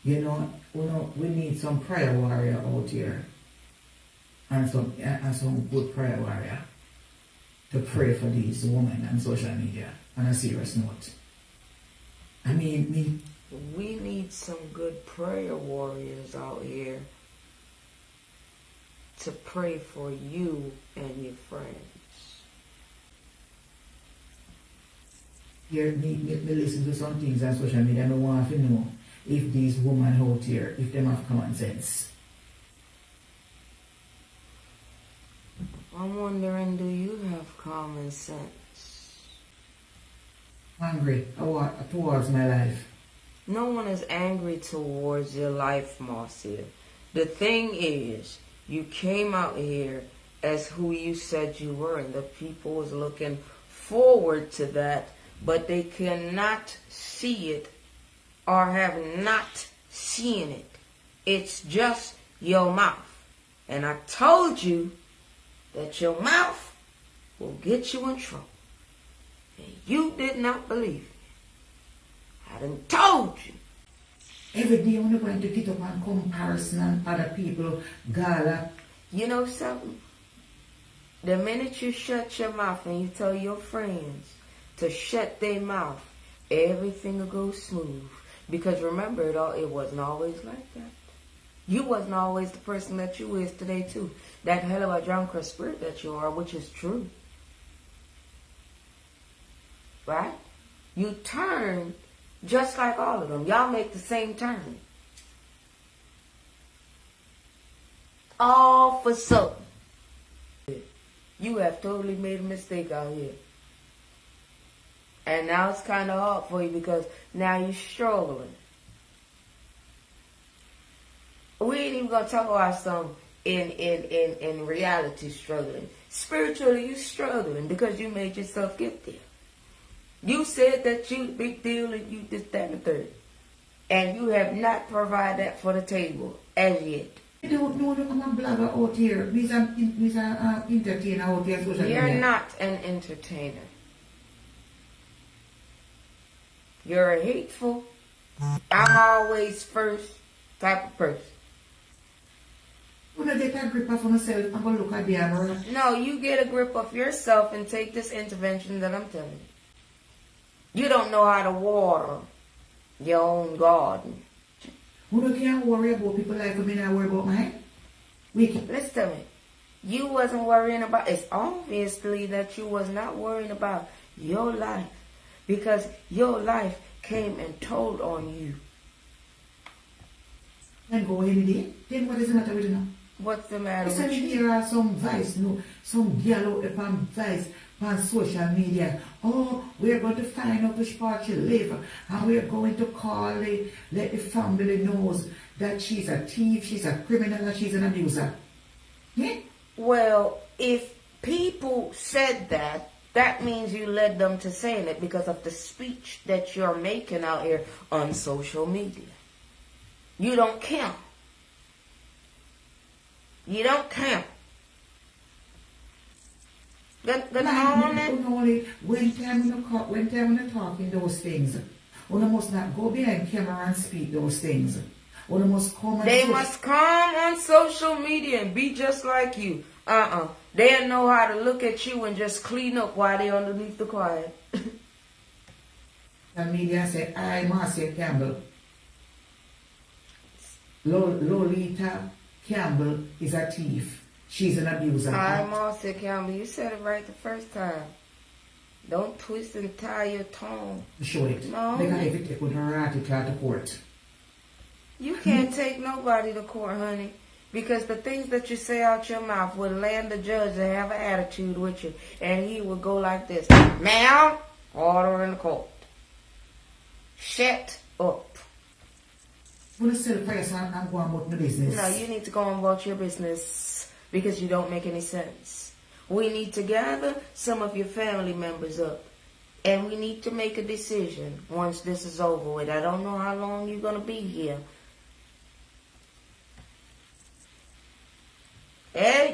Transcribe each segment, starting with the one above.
we need some prayer warrior out here. And some good prayer warrior to pray for these women on social media on a serious note. I mean, we need some good prayer warriors out here to pray for you and your friends. Here, me listen to some things on social media and I want to know if these women out here, if they have common sense. I'm wondering, do you have common sense? Angry towards my life. No one is angry towards your life, Marcia. The thing is, you came out here as who you said you were, and the people was looking forward to that, but they cannot see it or have not seen it. It's just your mouth. And I told you that your mouth will get you in trouble. And you did not believe me. I done told you. Every day when you're going to get up and comparison and other people, gala. You know something? The minute you shut your mouth and you tell your friends to shut their mouth, everything will go smooth. Because remember, it wasn't always like that. You wasn't always the person that you is today, too. That hell of a drunken spirit that you are, which is true. Right? You turn just like all of them. Y'all make the same turn. All for something. You have totally made a mistake out here. And now it's kind of hard for you because now you're struggling. We ain't even gonna talk about some in reality struggling. Spiritually, you struggling because you made yourself get there. You said that you big deal and you this, that, and the third. And you have not provided that for the table as yet. I don't know I'm a blogger out here. He's an entertainer out here. You're not an entertainer. You're a hateful, I'm always first type of person. When I get a grip of myself, I'm going to look at the camera. No, you get a grip of yourself and take this intervention that I'm telling you. You don't know how to water your own garden. Who can't worry about people like me, I worry about mine? Listen to me. You wasn't worrying about, it's obviously that you was not worrying about your life. Because your life came and told on you. Then go any day. Then what is the matter with you now? What's the matter with you? There are some vice, some girl out there on vice on social media. Oh, we're going to find out which part you live. And we're going to call it, let the family knows that she's a thief, she's a criminal, and she's an abuser. Yeah? Well, if people said that, that means you led them to saying it because of the speech that you're making out here on social media. You don't count. You don't count. Good morning. When time when you're talking those things, one must not go behind camera and speak those things. One must come and they must come on social media and be just like you. They'll know how to look at you and just clean up while they're underneath the quiet. The media say, I, Marcia Campbell. Lolita Campbell is a thief. She's an abuser. I, Marcia Campbell, you said it right the first time. Don't twist and tie your tongue. Show it. No. They can even take with her article to court. You can't take nobody to court, honey. Because the things that you say out your mouth will land the judge to have an attitude with you. And he will go like this. Ma'am, order in the court. Shut up. I'm going to sell price and go about my business. No, you need to go on about your business because you don't make any sense. We need to gather some of your family members up. And we need to make a decision once this is over with. I don't know how long you're going to be here.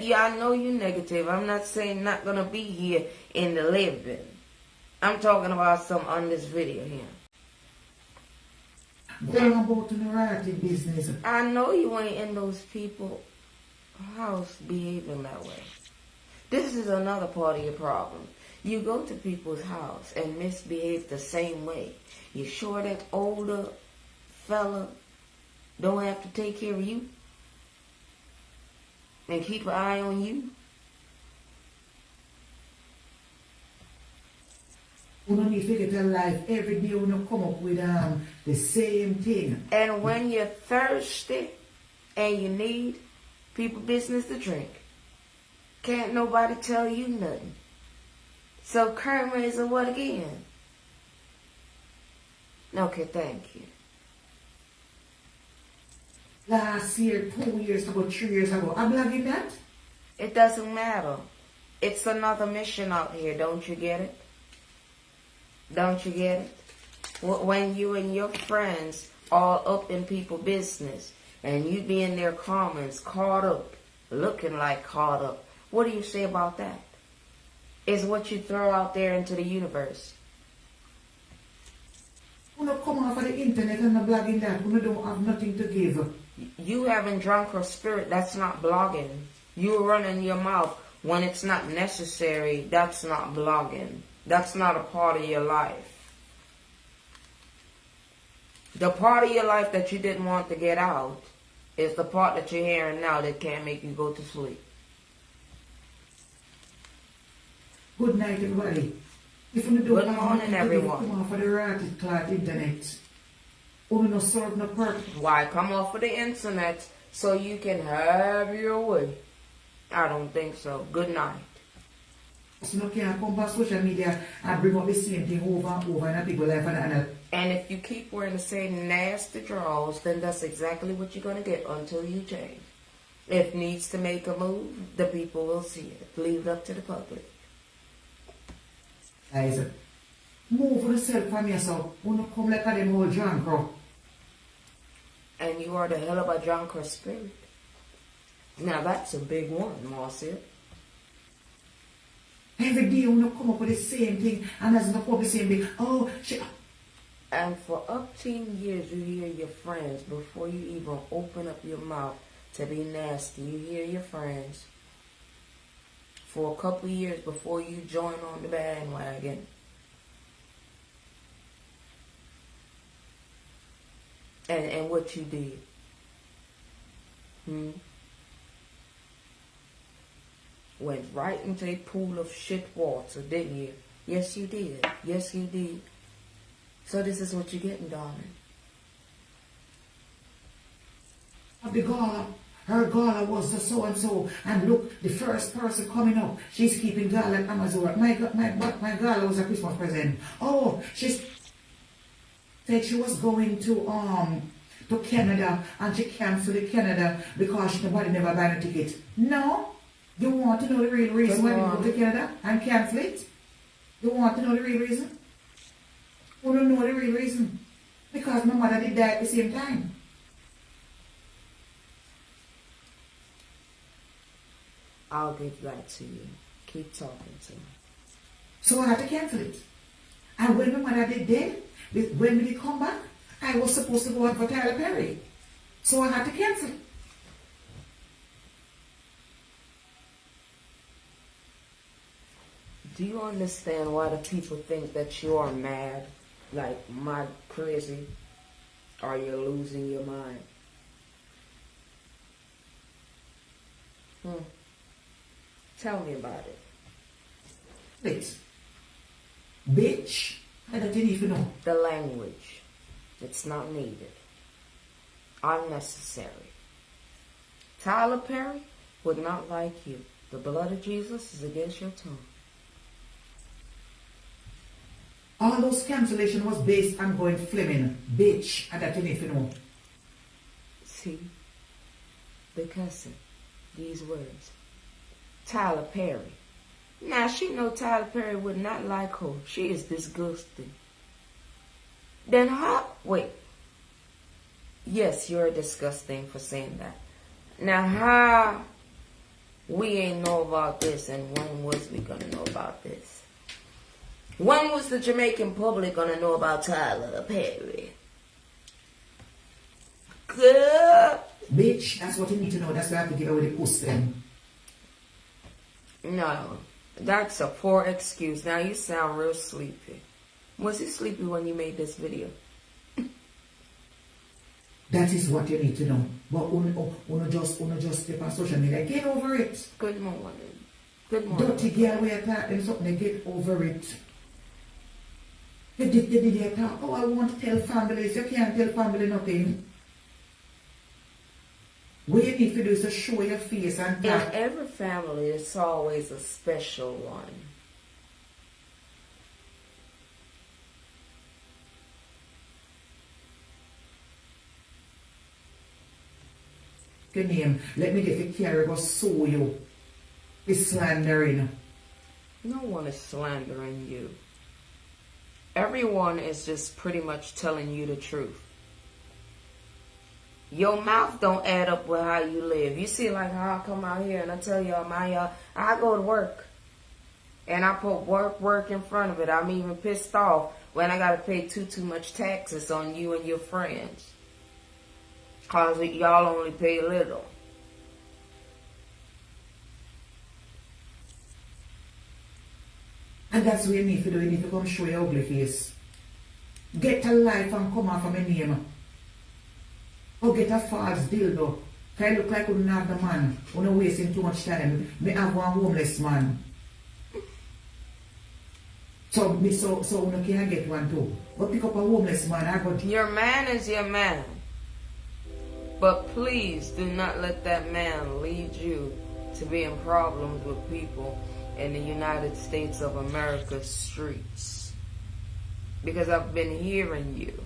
Yeah, I know you're negative. I'm not saying not going to be here in the living. I'm talking about some on this video here. Going about to narrate business. I know you ain't in those people's house behaving that way. This is another part of your problem. You go to people's house and misbehave the same way. You sure that older fella don't have to take care of you and keep an eye on you? You don't need to get a life every day when you come up with the same thing. And when you're thirsty and you need people business to drink, can't nobody tell you nothing. So current raiser what again? Okay, thank you. Last year, 2 years ago, 3 years ago, I'm blogging that. It doesn't matter. It's another mission out here. Don't you get it? Don't you get it? When you and your friends all up in people's business and you be in their comments caught up, looking like caught up, what do you say about that? It's what you throw out there into the universe. You don't come off of the internet and not blogging that. You don't have nothing to give. You having drunk her spirit, that's not blogging. You running your mouth when it's not necessary, that's not blogging. That's not a part of your life. The part of your life that you didn't want to get out is the part that you're hearing now that can't make you go to sleep. Good night, everybody. If you don't Good have morning, nothing to everyone. give, come off of the ratted cloth internet. You don't serve no purpose. Why come off of the internet so you can have your way? I don't think so. Good night. So you can't come back social media and bring up the same thing over and over in a people's life and And if you keep wearing the same nasty drawers, then that's exactly what you're going to get until you change. If needs to make a move, the people will see it. Leave it up to the public. guys, move yourself from yourself. You don't come like a them old drunk bro. And you are the hell of a drunker spirit. Now that's a big one, Marcia. Every day you don't come up with the same thing and as you come up with the same thing. Oh, shit. And for up 10 years, you hear your friends before you even open up your mouth to be nasty. You hear your friends for a couple of years before you join on the bandwagon. And what you did. Went right into a pool of shit water, didn't you? Yes, you did. Yes, you did. So this is what you're getting, darling. The gala, her gala was the so-and-so. And look, the first person coming up, she's keeping gala at Amazon. My gala was a Christmas present. Oh, she said she was going to Canada and she canceled the Canada because nobody never buy a ticket. No. You want to know the real reason why we go to Canada and cancel it? You want to know the real reason? You don't know the real reason. Because my mother did die at the same time. I'll give that to you. Keep talking to me. So I had to cancel it. And when my mother did dead, when we did come back, I was supposed to go out for Tyler Perry. So I had to cancel it. Do you understand why the people think that you are mad? Like, mad crazy? Or you're losing your mind? Tell me about it. Wait. Bitch? I didn't even know. The language. It's not needed. Unnecessary. Tyler Perry would not like you. The blood of Jesus is against your tongue. All those cancellation was based on going Fleming. Bitch. And that you need to know. See? The cussing. These words. Tyler Perry. Now, she know Tyler Perry would not like her. She is disgusting. Then how? Wait. Yes, you're disgusting for saying that. Now, how we ain't know about this, and when was we gonna know about this? When was the Jamaican public gonna know about Tyler Perry? Bitch, that's what you need to know. That's why I have to give away the pussy. No, that's a poor excuse. Now you sound real sleepy. Was he sleepy when you made this video? That is what you need to know. But uno just step on social media. Get over it. Good morning. Good morning. Dirty girl where you talk them something, get over it. You did talk, oh, I want to tell families. You can't tell family nothing. What you need to do is to show your face and talk. In every family, it's always a special one. Your name, let me get the carrier go sue you. It's slandering. No one is slandering you. Everyone is just pretty much telling you the truth. Your mouth don't add up with how you live. You see like how I come out here and I tell y'all I go to work. And I put work in front of it. I'm even pissed off when I gotta pay too much taxes on you and your friends. Cause y'all only pay a little. And that's what you need to do. You need to come show your ugly face. Get a life and come off from a name. Or get a false dildo. Can I look like you don't have the man. You're not wasting too much time. Me have one homeless man. So you can't get one too. But pick up a homeless man. I got your man is your man. But please do not let that man lead you to be in problems with people in the United States of America's streets. Because I've been hearing you.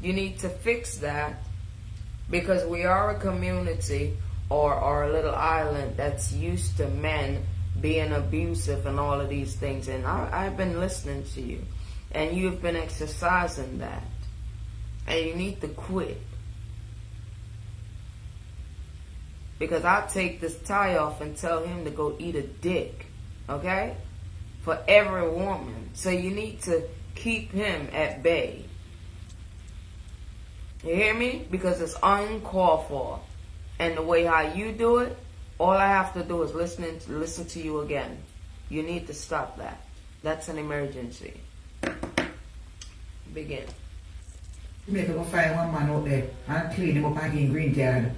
You need to fix that. Because we are a community or a little island that's used to men being abusive and all of these things. And I've been listening to you. And you've been exercising that. And you need to quit. Because I'll take this tie off and tell him to go eat a dick. Okay? For every woman. So you need to keep him at bay. You hear me? Because it's uncalled for. And the way how you do it, all I have to do is listen to you again. You need to stop that. That's an emergency. Begin. You make go find one man out there and clean him up again green card.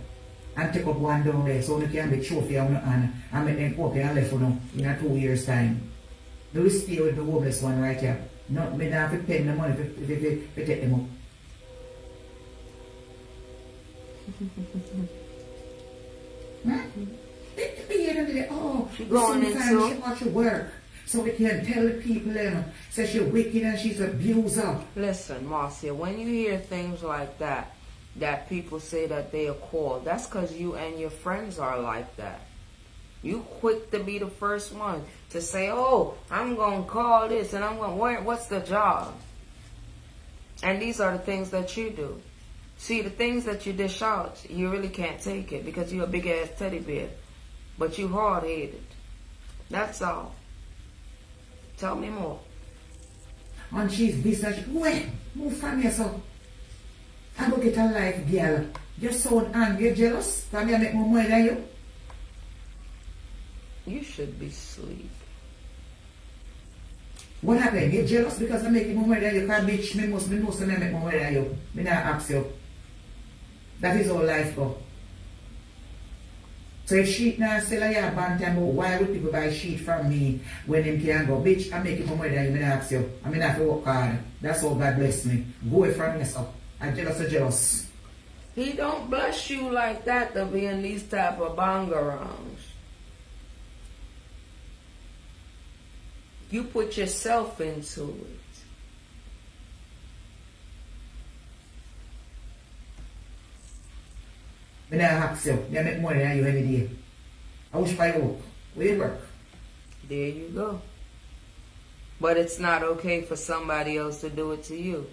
And take up one down there so you can make trophy on the hand and make them up and left for them in 2 years' time. Do we stay with the homeless one right here? Not me not have to pay the money to take them up. She going into she wants to work so we can tell the people say she's wicked and she's an abuser. Listen, Marcia, when you hear things like that people say that they are called, that's because you and your friends are like that. You quick to be the first one to say, oh, I'm going to call this and I'm going to, what's the job? And these are the things that you do. See, the things that you dish out, you really can't take it because you're a big-ass teddy bear. But you hard-headed. That's all. Tell me more. And she's this and she, wait, move from here, so. I go get a life, girl. You're so angry, you're jealous. Can I make more money than you? You should be asleep. What happened? You're jealous because I'm making more money than you? Because bitch, me must know so I make more money than you. Me not ask you. That is how life go. So if sheet now sell a yard bantam, why would people buy sheet from me when them can go? Bitch, I'm making more money than you. Me not ask you. I mean, I have to work hard. That's how God bless me. Go away from yourself. I'm jealous. He don't bless you like that to be in these type of bangarounds. You put yourself into it. Me not ask you. You make money than you every day. I wish I work. Where you work? There you go. But it's not okay for somebody else to do it to you.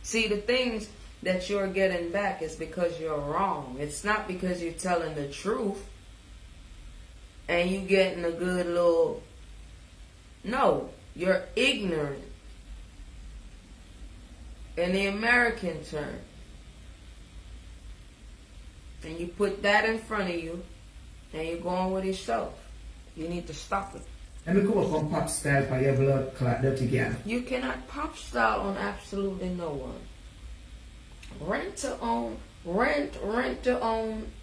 See, the things that you're getting back is because you're wrong. It's not because you're telling the truth and you getting a good little... No, you're ignorant. In the American term. and you put that in front of you, and you're going with yourself. You need to stop it. Let me come up on pop style for your blood clot dirty girl. You cannot pop style on absolutely no one. Rent to own,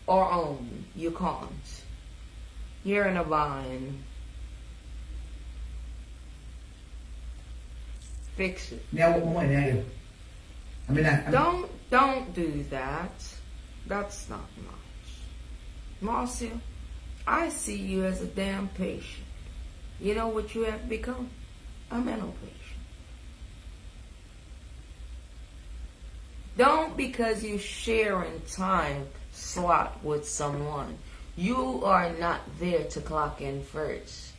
or own. You can't. You're in a bind. Fix it. Now what more than you? I mean, Don't do that. That's not nice. Marcia, I see you as a damn patient. You know what you have become? A mental patient. Don't, because you sharing time slot with someone, you are not there to clock in first.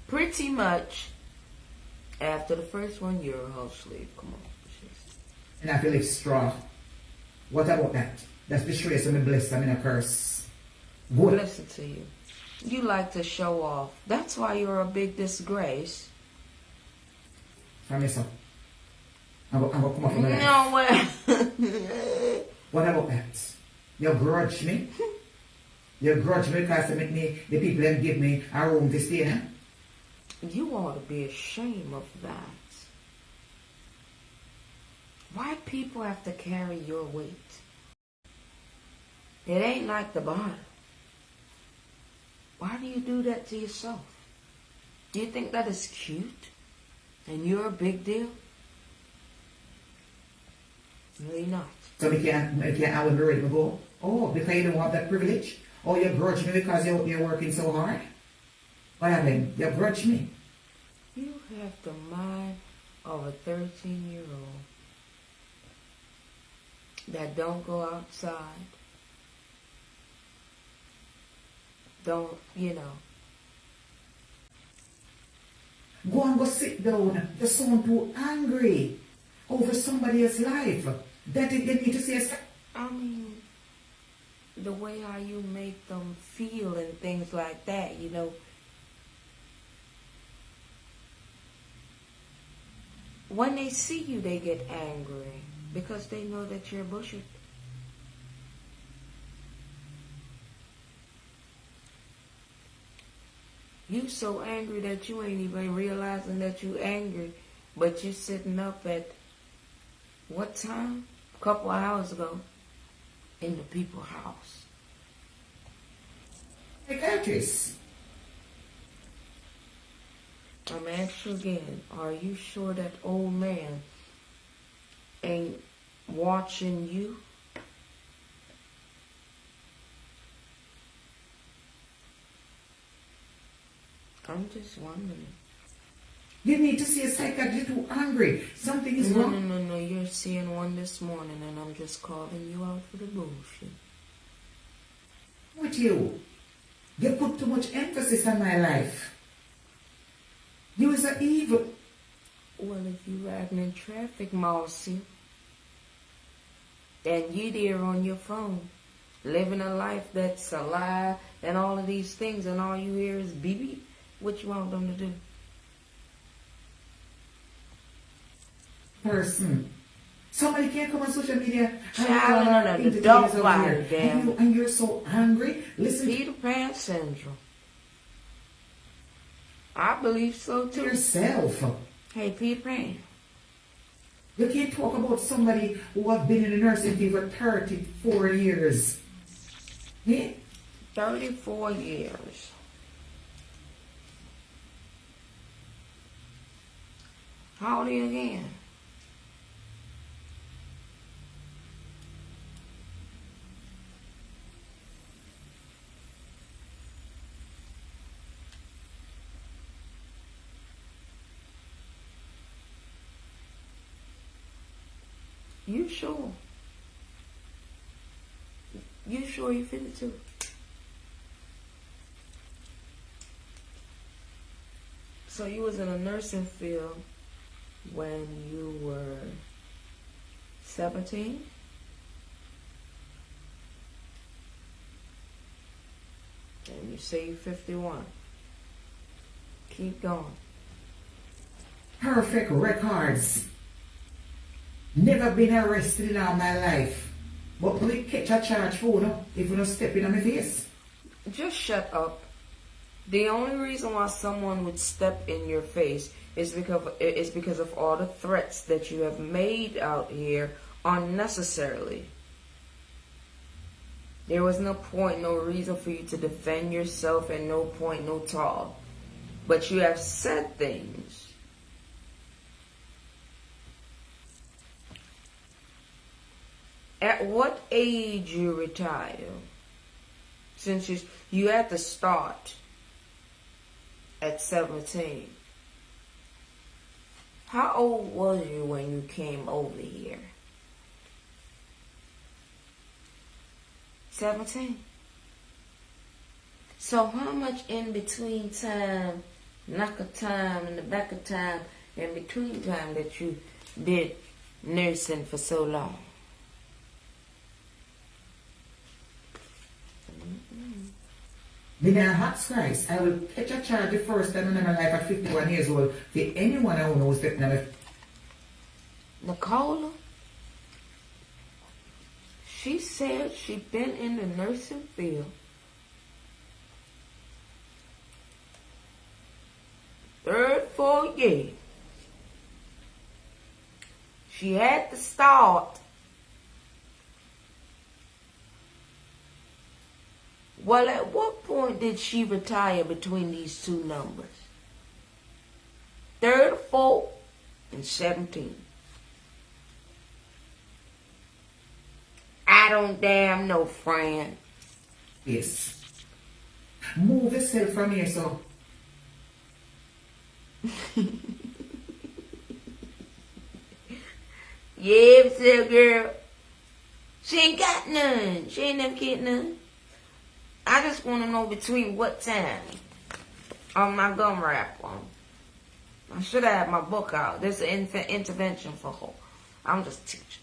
Pretty much, after the first one, you're a house slave. Come on. And I feel like straw. What about that? That's disgrace. I'm blessed. I'm in a curse. Good. Listen to you. You like to show off. That's why you're a big disgrace. From yourself. I'm going to come up with my life. No way. What about that? You grudge me? You grudge me because they make me, the people that give me a room to stay in? You ought to be ashamed of that. Why people have to carry your weight? It ain't like the bottom. Why do you do that to yourself? Do you think that is cute? And you're a big deal? Really not. So we can't I will be ready to go. Oh, because you don't have that privilege? Oh, you grudge me because you're working so hard? What happened? You grudge me? You have the mind of a 13-year-old that don't go outside. Don't, Go and go sit down. You sound too angry over somebody else's life. That they need to say, I mean, the way how you make them feel and things like that, When they see you, they get angry because they know that you're bullshit. You so angry that you ain't even realizing that you angry, but you sitting up at what time? A couple of hours ago in the people's house. Hey, Catrice. I'm asking you again, are you sure that old man ain't watching you? I'm just wondering. You need to see a psychiatrist. You're too angry. Something is wrong. No. You're seeing one this morning, and I'm just calling you out for the bullshit. With you, you put too much emphasis on my life. You is an evil. Well, if you riding in traffic, Marcia, and you there on your phone, living a life that's a lie, and all of these things, and all you hear is beep beep, what you want them to do? Person. Somebody can't come on social media and don't lie, damn. And you're so angry. Listen, Peter Pan syndrome. I believe so to too. yourself. Hey, Peter Pan. You can't talk about somebody who has been in the nursing field for 34 years. Yeah? 34 years. How old are you again? You sure? You sure you 52? So you was in a nursing field when you were 17? And you say you're 51. Keep going. Perfect records. Never been arrested in all my life. But we catch a charge for no if we don't step in my face. Just shut up. The only reason why someone would step in your face is because of all the threats that you have made out here unnecessarily. There was no point, no reason for you to defend yourself, and no point, no talk. But you have said things. At what age you retire? Since you had to start at 17. How old was you when you came over here? 17. So how much in between time, knock of time, in the back of time, in between time that you did nursing for so long? Then I ask Christ, I will catch a charge the first time in my life at 51 years old for anyone who knows that now. Nicola, she said she been in the nursing field 4 years. She had to start. Well, at what point did she retire between these two numbers? 34 and 17. I don't damn know, friend. Yes. Move yourself from here, so. Yeah, so girl. She ain't got none. She ain't never get none. I just want to know between what time on my gum wrap on. I should have had my book out. There's an intervention for her. I'm just teaching.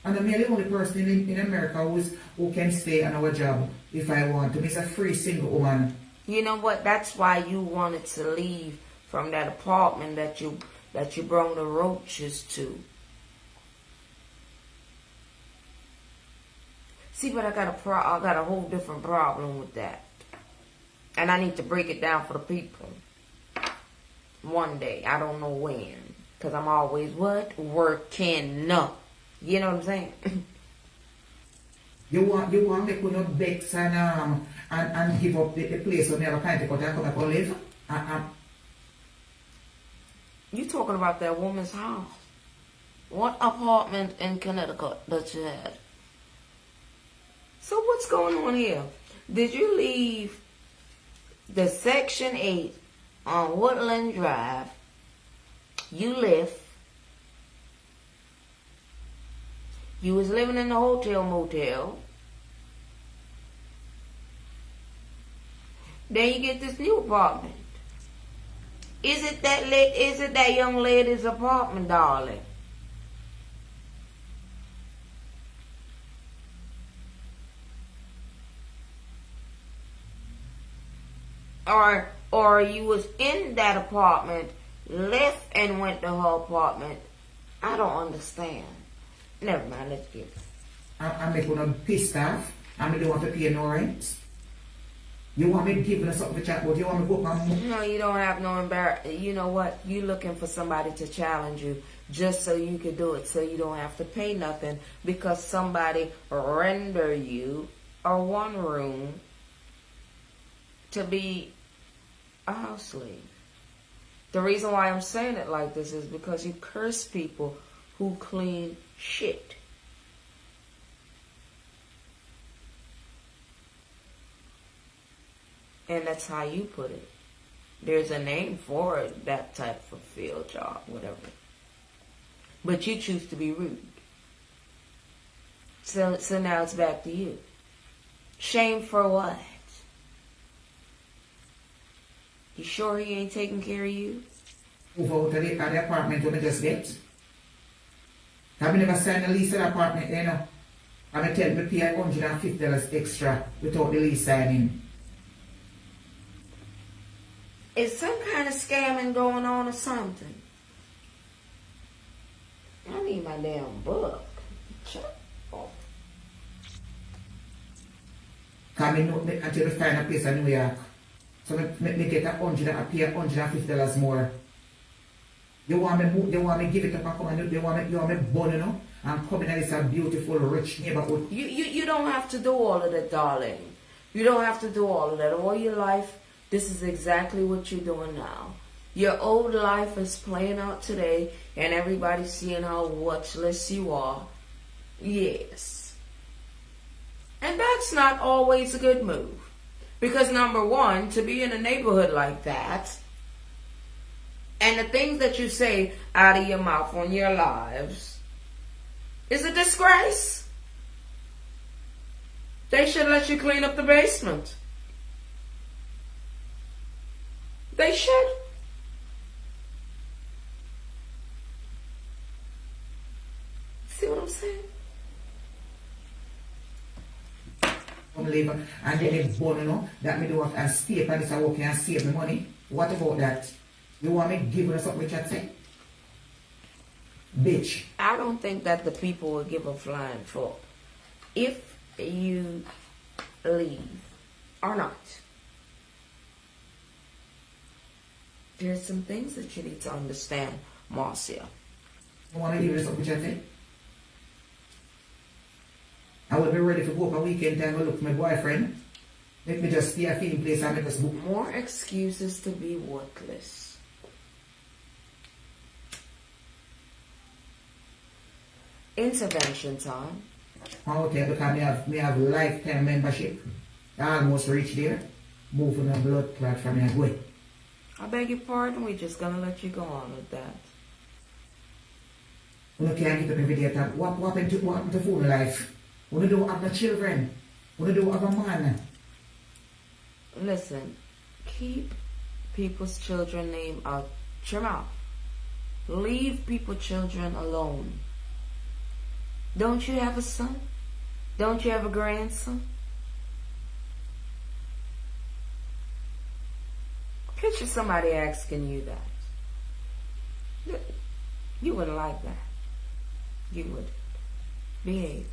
And I'm the only person in America who can stay on our job if I want to. It's a free single woman. You know what? That's why you wanted to leave from that apartment that you brought the roaches to. See, but I got a whole different problem with that. And I need to break it down for the people. One day. I don't know when. Because I'm always what? Working. You know what I'm saying? You want me to put Bex and give up the place where never kind of come back and live? You talking about that woman's house. What apartment in Connecticut that you had? So what's going on here? Did you leave the Section 8 on Woodland Drive? You left. You was living in the hotel motel. Then you get this new apartment. Is it that young lady's apartment, darling? Or you was in that apartment, left and went to her apartment. I don't understand. Never mind, let's get it. I'm making pissed off. I don't want to pay no rent. You want me to give you something to chat about? You want me to go on? No, you don't have no embarrassment. You know what? You looking for somebody to challenge you just so you can do it, so you don't have to pay nothing because somebody render you a one room to be a house slave. The reason why I'm saying it like this is because you curse people who clean shit. And that's how you put it. There's a name for it, that type of field job, whatever. But you choose to be rude. So now it's back to you. Shame for what? You sure he ain't taking care of you? Move out of the apartment when I just get. Have you never signed a lease for the apartment, you know? And I tell me pay $150 extra without the lease signing. Is some kind of scamming going on or something? I need my damn book. Shut up. Because I know until we find a place in New York. So me get I pay $150 more. You want me give it up and come and you want me born, you know? And come in this a beautiful, rich neighborhood. You don't have to do all of that, darling. You don't have to do all of that. All your life, this is exactly what you're doing now. Your old life is playing out today, and everybody's seeing how watchless you are. Yes. And that's not always a good move. Because number one, to be in a neighborhood like that, and the things that you say out of your mouth on your lives is a disgrace. They should let you clean up the basement. They should. See what I'm saying? Labor, and then it's born, you know, that me do have and stay up and this working and save me money. What about that? You want me to give her something which I say? Bitch. I don't think that the people will give a flying fuck if you leave or not. There's some things that you need to understand, Marcia. You want me to give her something which I say? I will be ready to go up a weekend time and look for my boyfriend. Let me just stay a feeling place and make us book. More excuses to be worthless. Intervention time. Okay, because me have lifetime membership. I almost reached there. Moving a blood clot from me away. I beg your pardon, we're just gonna let you go on with that. You can't get up every day. What happened to full life? We don't have no children. We don't have a man. Listen, keep people's children name out your mouth. Leave people's children alone. Don't you have a son? Don't you have a grandson? Picture somebody asking you that. You wouldn't like that. You would. Behave.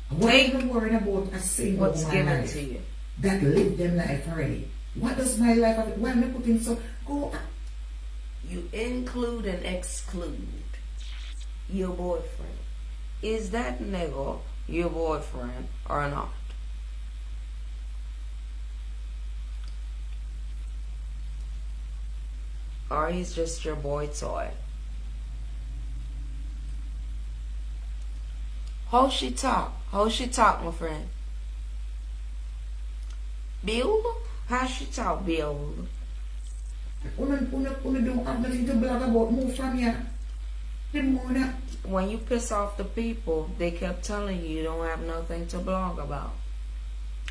Why are you worried about a single what's woman given life to you? that lived them life already? What does my life have? Why am I putting so? Go. You include and exclude your boyfriend. Is that nigga your boyfriend or not? Or he's just your boy toy? How she talk? How she talk, my friend? Bill? How she talk, Bill? Una don't have nothing to blog about. Move from here. When you piss off the people, they kept telling you don't have nothing to blog about.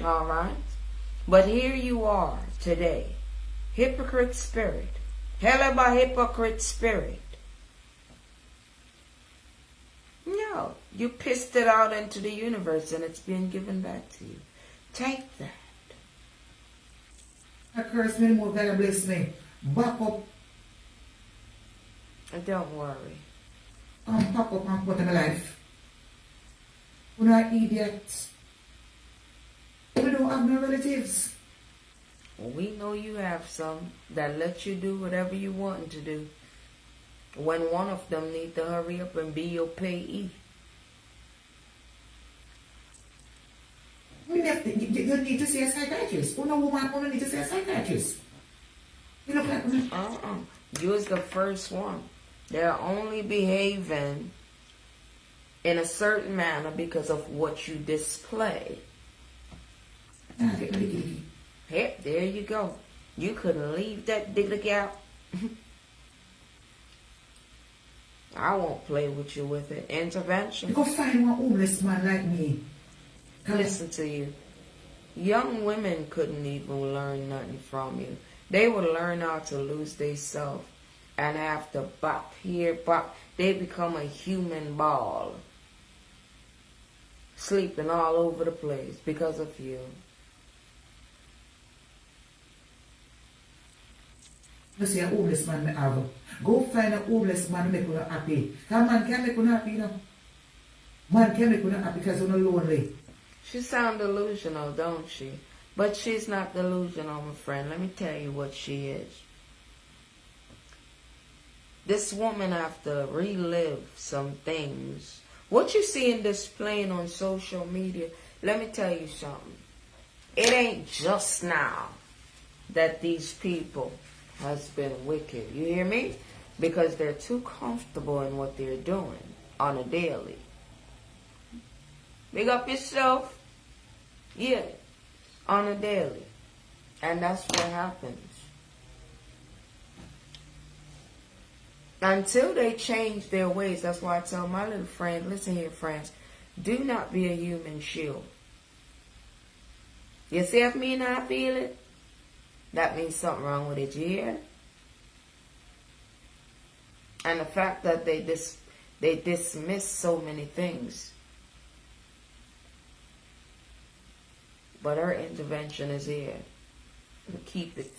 Alright? But here you are today. Hypocrite spirit. Hell by hypocrite spirit. No, you pissed it out into the universe and it's being given back to you. Take that. I curse me more, God bless me. Back up. And don't worry. Pack up and put in my life. We're not idiots. We don't have no relatives. We know you have some that let you do whatever you want to do. When one of them need to hurry up and be your payee. You need to see a psychiatrist. No woman only need to see a psychiatrist. You look like me. You was the first one. They're only behaving in a certain manner because of what you display. Hey, there you go. You couldn't leave that diggly out. I won't play with you with it. Intervention. You go find one homeless man like me. Listen to you. Young women couldn't even learn nothing from you. They would learn how to lose themselves and have to bop here, bop. They become a human ball. Sleeping all over the place because of you. You see a homeless man me have. Go find a homeless man make you happy. That man can make you happy, you know. Man can make you happy because you're not lonely. She sounds delusional, don't she? But she's not delusional, my friend. Let me tell you what she is. This woman have to relive some things. What you see in displaying on social media, let me tell you something. It ain't just now that these people has been wicked. You hear me? Because they're too comfortable in what they're doing on a daily. Big up yourself. Yeah. On a daily. And that's what happens. Until they change their ways, that's why I tell my little friend, listen here, friends, do not be a human shield. You see if me not feel it? That means something wrong with it, you hear? And the fact that they dismiss so many things. But her intervention is here to keep it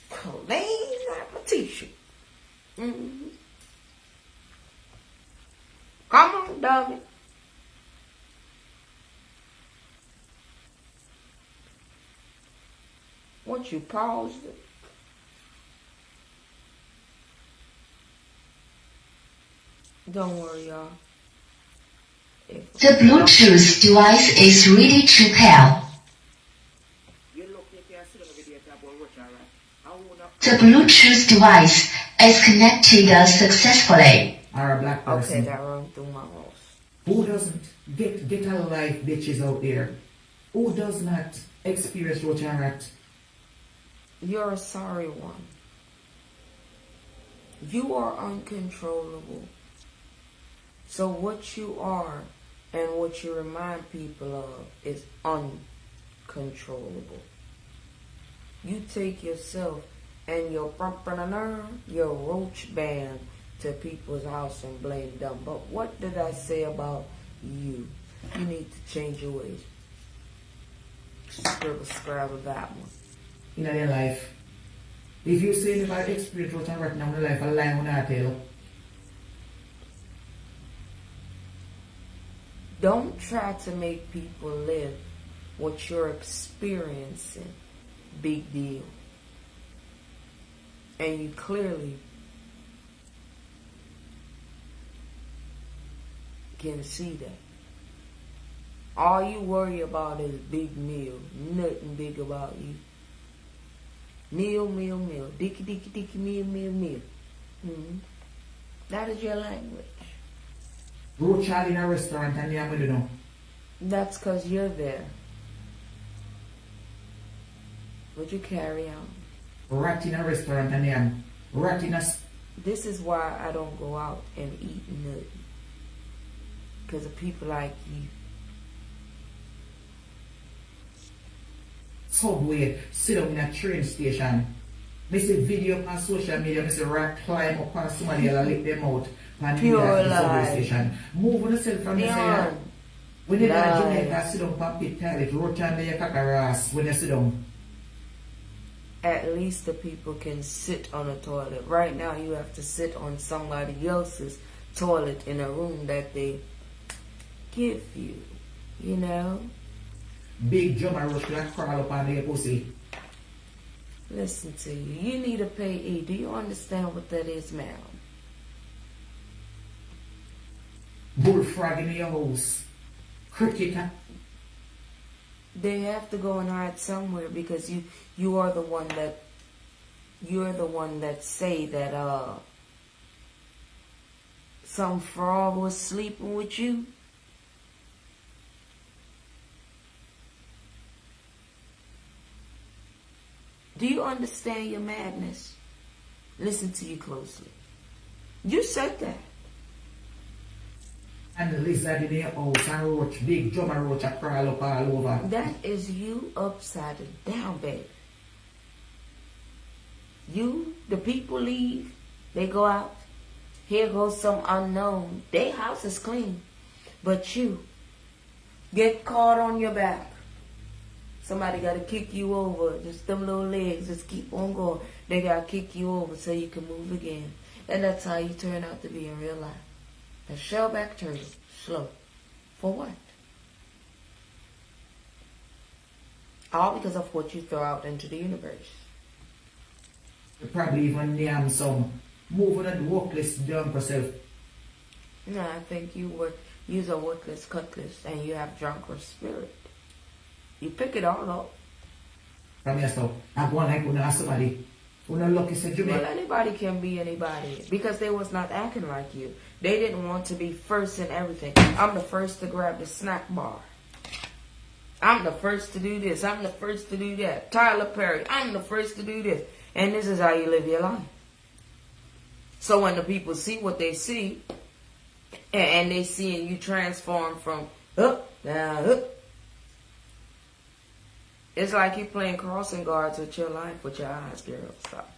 clean like a t-shirt. Mm-hmm. Come on, dummy. Once you paused it. Don't worry, y'all. The Bluetooth device is ready to pair. The Bluetooth device is connected successfully. Or a black person. Okay, that run through my house. Who doesn't get a life, bitches out there? Who does not experience what you're at? You're a sorry one. You are uncontrollable. So what you are and what you remind people of is uncontrollable. You take yourself and your roach band to people's house and blame them. But what did I say about you? You need to change your ways. Scrabble that one. In your life. If you say if I experience what I'm right now in life, I lie when I tell you. Don't try to make people live what you're experiencing. Big deal. And you clearly can see that. All you worry about is big meal. Nothing big about you. Meal, meal, meal. Dicky, dicky, dicky, meal, meal, meal. Mm-hmm. That is your language. Go child in a restaurant and you're going to know. That's because you're there. Would you carry on? Rat in a restaurant and you're rat in a... This is why I don't go out and eat nothing. Because of people like you. Subway, sit down in a train station. I see video on social media, I see rat climb up on somebody and lick them out. And Pure the lie. subway station. Move on yourself from the side. When you go to Jamaica, sit down on pit toilet, roach under your cacarass when you sit down. At least the people can sit on a toilet. Right now you have to sit on somebody else's toilet in a room that they give you. You know? Big drummer rush like crawl up on their pussy. Listen to you. You need a payee. Do you understand what that is, ma'am? Bullfrog in your house. Cricket. They have to go and hide somewhere because you are the one that say that some frog was sleeping with you. Do you understand your madness? Listen to you closely. You said that. And the lizard in your house and roach, big drummer roach a crawl up all over. That is you upside down, baby. You, the people leave, they go out. Here goes some unknown. Their house is clean. But you get caught on your back. Somebody got to kick you over. Just them little legs just keep on going. They got to kick you over so you can move again. And that's how you turn out to be in real life. A shellback turtle. Slow. For what? All because of what you throw out into the universe. You probably even name some moving and workless down yourself. No, I think you would use a worthless cutlass and you have drunkard spirit. You pick it all up. From yourself. I go on like when I ask somebody, when I look, said Well, anybody can be anybody because they was not acting like you. They didn't want to be first in everything. I'm the first to grab the snack bar. I'm the first to do this. I'm the first to do that. Tyler Perry, I'm the first to do this. And this is how you live your life. So when the people see what they see, and they see you transform from up, down, up. It's like you playing crossing guards with your life, with your eyes, girl. Stop.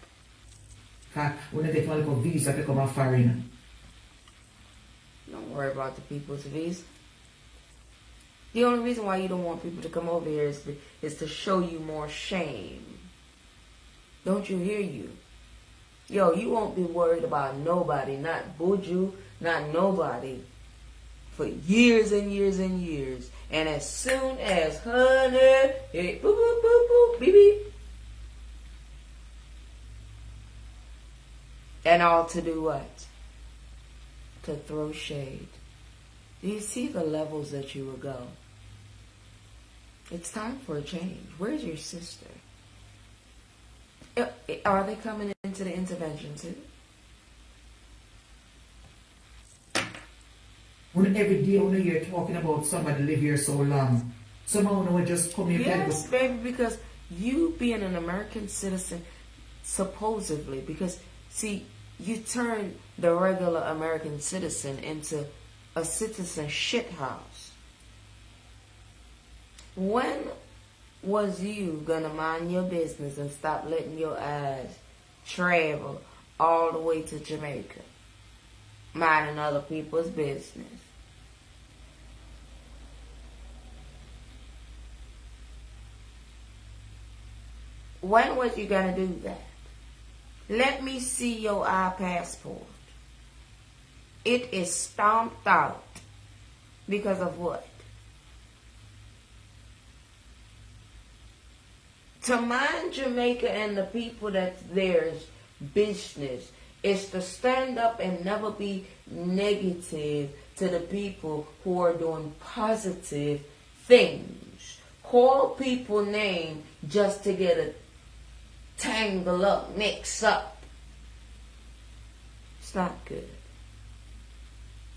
When they take a visa to become a foreigner. Don't worry about the people's visa. The only reason why you don't want people to come over here is to show you more shame. Don't you hear you? Yo, you won't be worried about nobody, not Buju, not nobody, for years and years and years. And as soon as honey, it boop, boop, boop, boop, beep, beep. And all to do what? To throw shade. Do you see the levels that you will go? It's time for a change. Where's your sister? Are they coming into the intervention too? When every day when you're talking about somebody live here so long, somehow when we just come here. Yes, baby, because you being an American citizen, supposedly, because see, you turn the regular American citizen into a citizen shithouse. When was you gonna mind your business and stop letting your eyes travel all the way to Jamaica, minding other people's business? When was you gonna do that? Let me see your passport. It is stomped out. Because of what? To mind Jamaica and the people that's theirs business is to stand up and never be negative to the people who are doing positive things. Call people name just to get a tangle up, mix up. It's not good.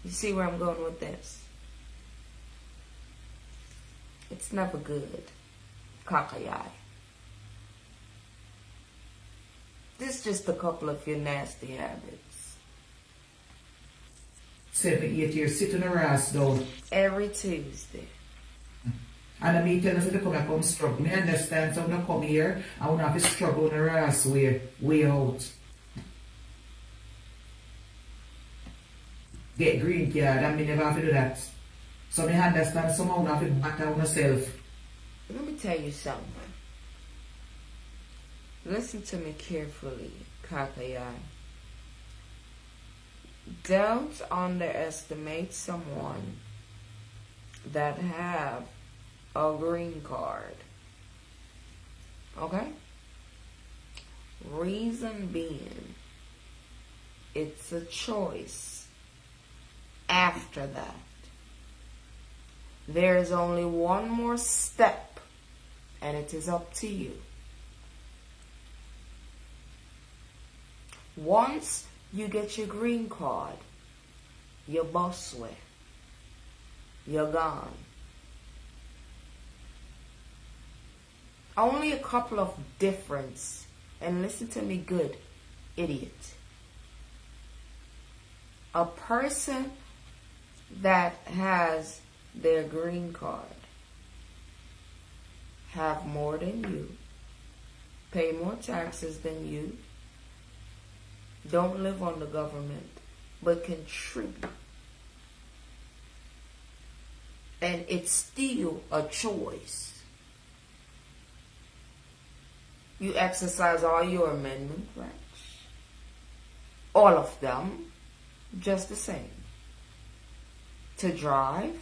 You see where I'm going with this? It's never good. Kakayai. This is just a couple of your nasty habits. 7, 8 years sitting her ass down. Every Tuesday. And I mean, tell us to come struggle. Me understand, so I'm not come here, I want to have to struggle on her ass way out. Get green card, and me never have to do that. So me understand, somehow I have to back down myself. Let me tell you something. Listen to me carefully, Kakayai. Don't underestimate someone that have a green card. Okay? Reason being, it's a choice. After that, there is only one more step, and it is up to you. Once you get your green card, you're boss way. You're gone. Only a couple of difference. And listen to me good, idiot. A person that has their green card have more than you, pay more taxes than you, don't live on the government, but contribute. And it's still a choice. You exercise all your amendment rights. All of them, just the same. To drive,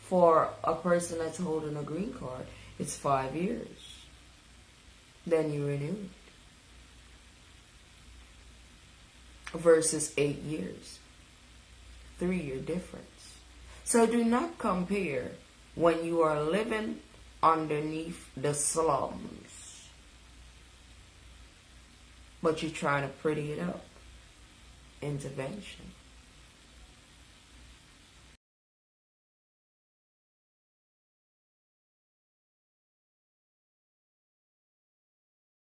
For a person that's holding a green card, it's 5 years. Then you renew it. Versus 8 years. 3-year difference. So do not compare when you are living underneath the slums, but you're trying to pretty it up. Intervention.